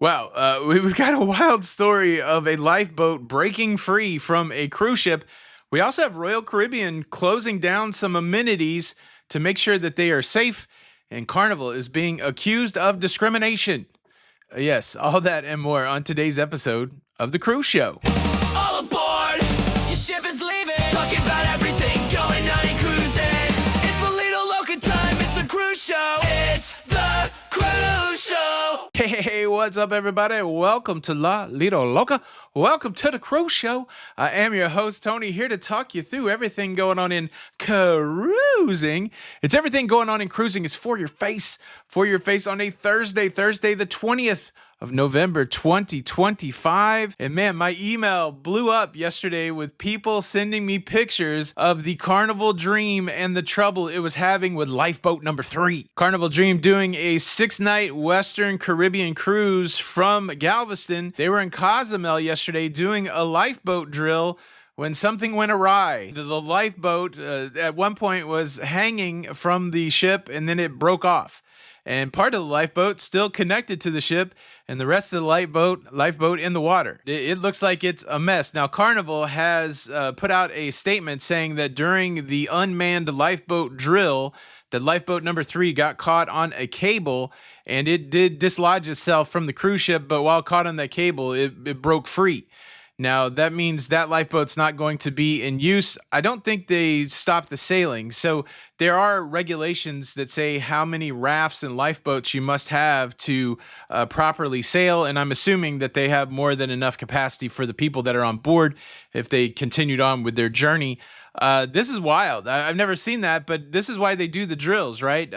Wow, we've got a wild story of a lifeboat breaking free from a cruise ship. We also have Royal Caribbean closing down some amenities to make sure that they are safe, and Carnival is being accused of discrimination. Yes, all that and more on today's episode of The Cruise Show. All aboard! Your ship is leaving. Talking about everything going on in cruising. It's the Lido Loca time. It's the cruise show. It's the cruise show. Hey, what's up, everybody? Welcome to Lido Loca. Welcome to the Cruise Show. I am your host, Tony, here to talk you through everything going on in cruising. It's everything going on in cruising. It's for your face on a Thursday the 20th of November 2025. And man, my email blew up yesterday with people sending me pictures of the Carnival Dream and the trouble it was having with Lifeboat number 3. Carnival Dream doing a 6-night Western Caribbean cruise from Galveston. They were in Cozumel yesterday doing a lifeboat drill when something went awry. The lifeboat at one point was hanging from the ship and then it broke off. And part of the lifeboat still connected to the ship, and the rest of the lifeboat in the water. It looks like it's a mess. Now, Carnival has put out a statement saying that during the unmanned lifeboat drill, the lifeboat number 3 got caught on a cable, and it did dislodge itself from the cruise ship, but while caught on that cable, it broke free. Now, that means that lifeboat's not going to be in use. I don't think they stopped the sailing. So there are regulations that say how many rafts and lifeboats you must have to properly sail. And I'm assuming that they have more than enough capacity for the people that are on board if they continued on with their journey. This is wild. I've never seen that, but this is why they do the drills, right?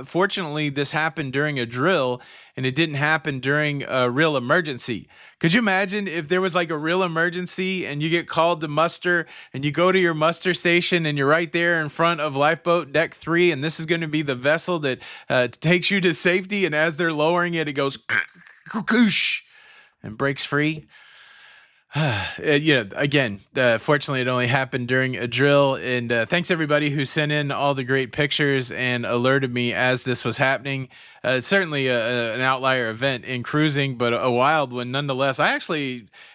Fortunately, this happened during a drill and it didn't happen during a real emergency. Could you imagine if there was like a real emergency and you get called to muster and you go to your muster station and you're right there in front of lifeboat deck 3 and this is going to be the vessel that takes you to safety, and as they're lowering it, it goes and breaks free. Fortunately, it only happened during a drill. And thanks everybody who sent in all the great pictures and alerted me as this was happening. It's certainly an outlier event in cruising, but a wild one nonetheless.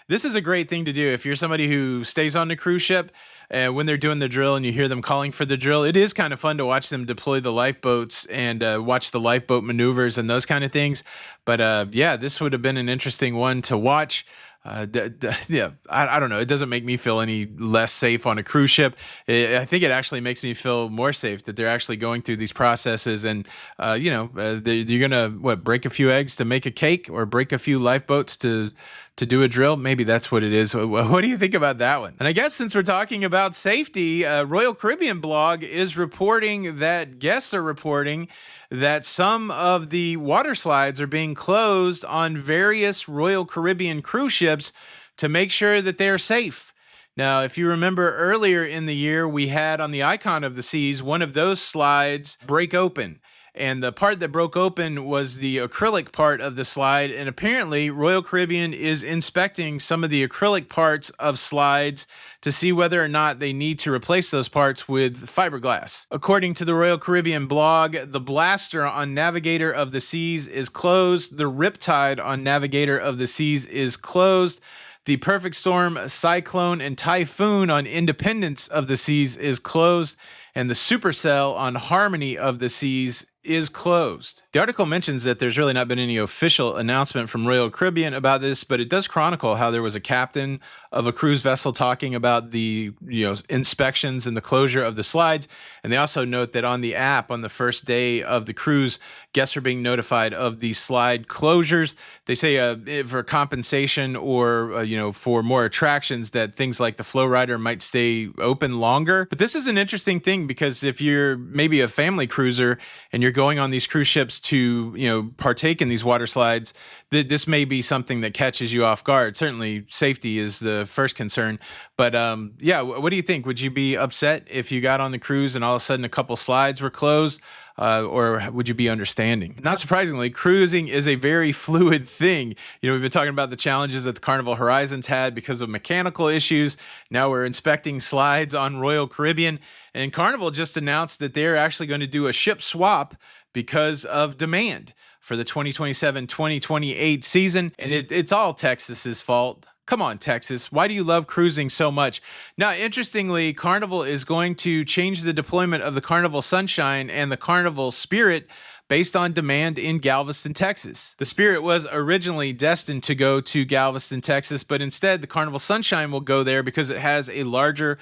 This is a great thing to do if you're somebody who stays on the cruise ship. And when they're doing the drill and you hear them calling for the drill, it is kind of fun to watch them deploy the lifeboats and watch the lifeboat maneuvers and those kind of things. But this would have been an interesting one to watch. I don't know. It doesn't make me feel any less safe on a cruise ship. I think it actually makes me feel more safe that they're actually going through these processes. And, you're going to, break a few eggs to make a cake or break a few lifeboats to do a drill? Maybe that's what it is. What do you think about that one? And I guess since we're talking about safety, Royal Caribbean blog is reporting that guests are reporting that some of the water slides are being closed on various Royal Caribbean cruise ships to make sure that they're safe. Now, if you remember earlier in the year, we had on the Icon of the Seas, one of those slides break open. And the part that broke open was the acrylic part of the slide. And apparently, Royal Caribbean is inspecting some of the acrylic parts of slides to see whether or not they need to replace those parts with fiberglass. According to the Royal Caribbean blog, the blaster on Navigator of the Seas is closed. The Riptide on Navigator of the Seas is closed. The Perfect Storm, Cyclone, and Typhoon on Independence of the Seas is closed. And the Supercell on Harmony of the Seas is closed. The article mentions that there's really not been any official announcement from Royal Caribbean about this, but it does chronicle how there was a captain of a cruise vessel talking about the inspections and the closure of the slides. And they also note that on the app on the first day of the cruise, guests are being notified of the slide closures. They say for compensation or for more attractions that things like the Flow Rider might stay open longer. But this is an interesting thing because if you're maybe a family cruiser and you're going on these cruise ships to, partake in these water slides, this may be something that catches you off guard. Certainly safety is the first concern. But what do you think? Would you be upset if you got on the cruise and all of a sudden a couple slides were closed? or would you be understanding? Not surprisingly, cruising is a very fluid thing. We've been talking about the challenges that the Carnival Horizons had because of mechanical issues. Now we're inspecting slides on Royal Caribbean, and Carnival just announced that they're actually going to do a ship swap because of demand for the 2027-2028 season, and it's all Texas's fault. Come on, Texas. Why do you love cruising so much? Now, interestingly, Carnival is going to change the deployment of the Carnival Sunshine and the Carnival Spirit based on demand in Galveston, Texas. The Spirit was originally destined to go to Galveston, Texas, but instead the Carnival Sunshine will go there because it has a larger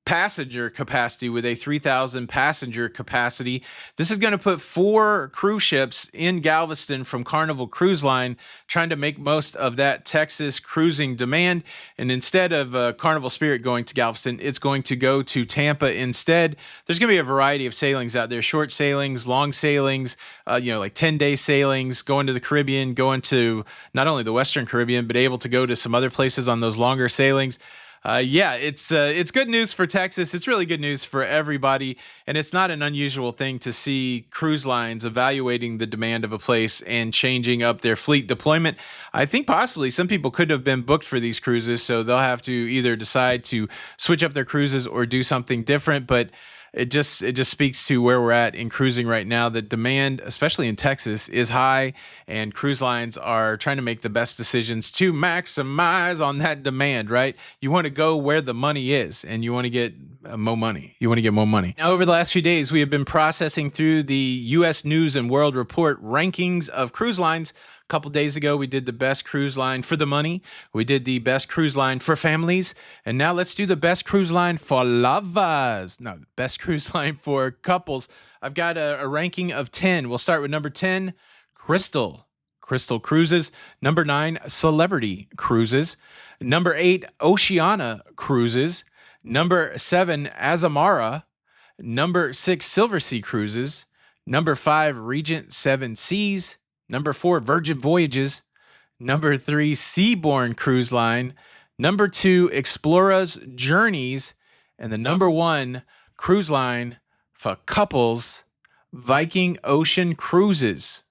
passenger capacity with a 3,000 passenger capacity. This is going to put 4 cruise ships in Galveston from Carnival Cruise Line, trying to make most of that Texas cruising demand. And instead of Carnival Spirit going to Galveston, it's going to go to Tampa instead. There's going to be a variety of sailings out there, short sailings, long sailings, like 10-day sailings, going to the Caribbean, going to not only the Western Caribbean, but able to go to some other places on those longer sailings. It's good news for Texas. It's really good news for everybody. And it's not an unusual thing to see cruise lines evaluating the demand of a place and changing up their fleet deployment. I think possibly some people could have been booked for these cruises, so they'll have to either decide to switch up their cruises or do something different. But it just speaks to where we're at in cruising right now. The demand, especially in Texas, is high, and cruise lines are trying to make the best decisions to maximize on that demand, right? You want to go where the money is, and you want to get more money. Now, over the last few days, we have been processing through the U.S. News and World Report rankings of cruise lines. A couple days ago, we did the best cruise line for the money. We did the best cruise line for families. And now let's do the best cruise line for lovers. No, best cruise line for couples. I've got a ranking of 10. We'll start with number 10, Crystal Cruises. Number 9, Celebrity Cruises. Number 8, Oceana Cruises. Number 7, Azamara. Number 6, Silversea Cruises. Number 5, Regent Seven Seas. Number 4, Virgin Voyages. Number 3, Seabourn Cruise Line. Number 2, Explora's Journeys. And the number 1 cruise line for couples, Viking Ocean Cruises.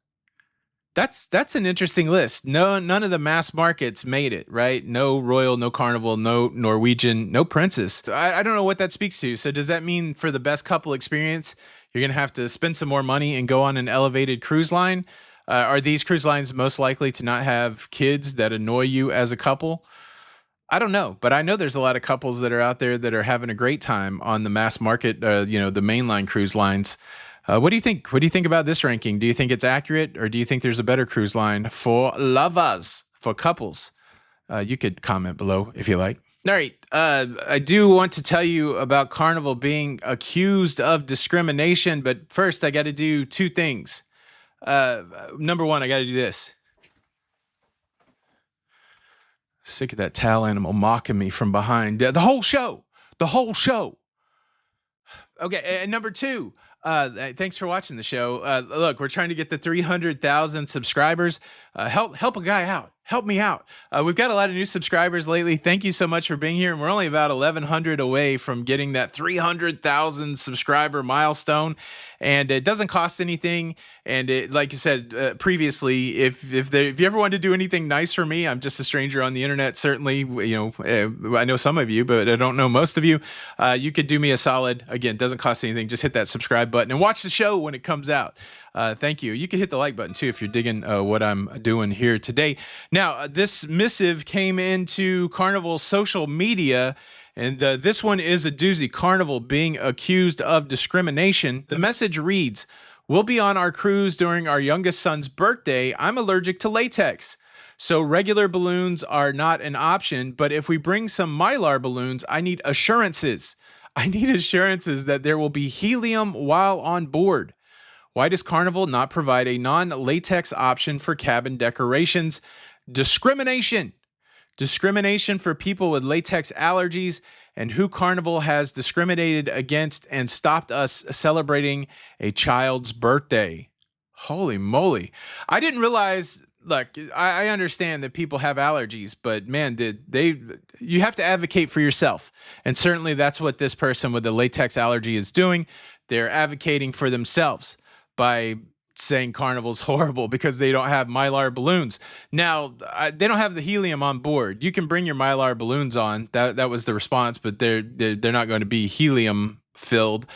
That's an interesting list. None of the mass markets made it, right? No Royal, no Carnival, no Norwegian, no Princess. I don't know what that speaks to. So does that mean for the best couple experience, you're going to have to spend some more money and go on an elevated cruise line? Are these cruise lines most likely to not have kids that annoy you as a couple? I don't know, but I know there's a lot of couples that are out there that are having a great time on the mass market, the mainline cruise lines. What do you think? What do you think about this ranking? Do you think it's accurate, or do you think there's a better cruise line for lovers, for couples? You could comment below if you like. All right. I do want to tell you about Carnival being accused of discrimination, but first I got to do 2 things. Number 1, I got to do this. Sick of that towel animal mocking me from behind. The whole show. Okay, and number 2, thanks for watching the show. Look, we're trying to get the 300,000 subscribers. Help a guy out. Help me out. We've got a lot of new subscribers lately. Thank you so much for being here. And we're only about 1,100 away from getting that 300,000 subscriber milestone. And it doesn't cost anything. And like you said previously, if you ever want to do anything nice for me, I'm just a stranger on the internet. Certainly, I know some of you, but I don't know most of you. You could do me a solid. Again, doesn't cost anything. Just hit that subscribe button and watch the show when it comes out. Thank you. You can hit the like button too if you're digging what I'm doing here today. Now, this missive came into Carnival's social media, and this one is a doozy. Carnival being accused of discrimination. The message reads, "We'll be on our cruise during our youngest son's birthday. I'm allergic to latex. So regular balloons are not an option, but if we bring some Mylar balloons, I need assurances. I need assurances that there will be helium while on board. Why does Carnival not provide a non-latex option for cabin decorations? Discrimination. Discrimination for people with latex allergies, and who Carnival has discriminated against and stopped us celebrating a child's birthday." Holy moly. I didn't realize, look, I understand that people have allergies, but man, you have to advocate for yourself. And certainly that's what this person with the latex allergy is doing. They're advocating for themselves. by saying Carnival's horrible because they don't have Mylar balloons. Now, they don't have the helium on board. You can bring your Mylar balloons on. That was the response, but they're not going to be helium filled.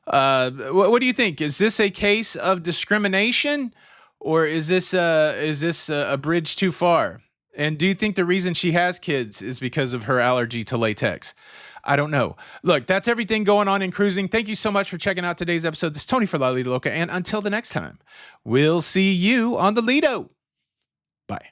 What do you think? Is this a case of discrimination, or is this a bridge too far? And do you think the reason she has kids is because of her allergy to latex? I don't know. Look, that's everything going on in cruising. Thank you so much for checking out today's episode. This is Tony for Lido, Loca, and until the next time, we'll see you on the Lido. Bye.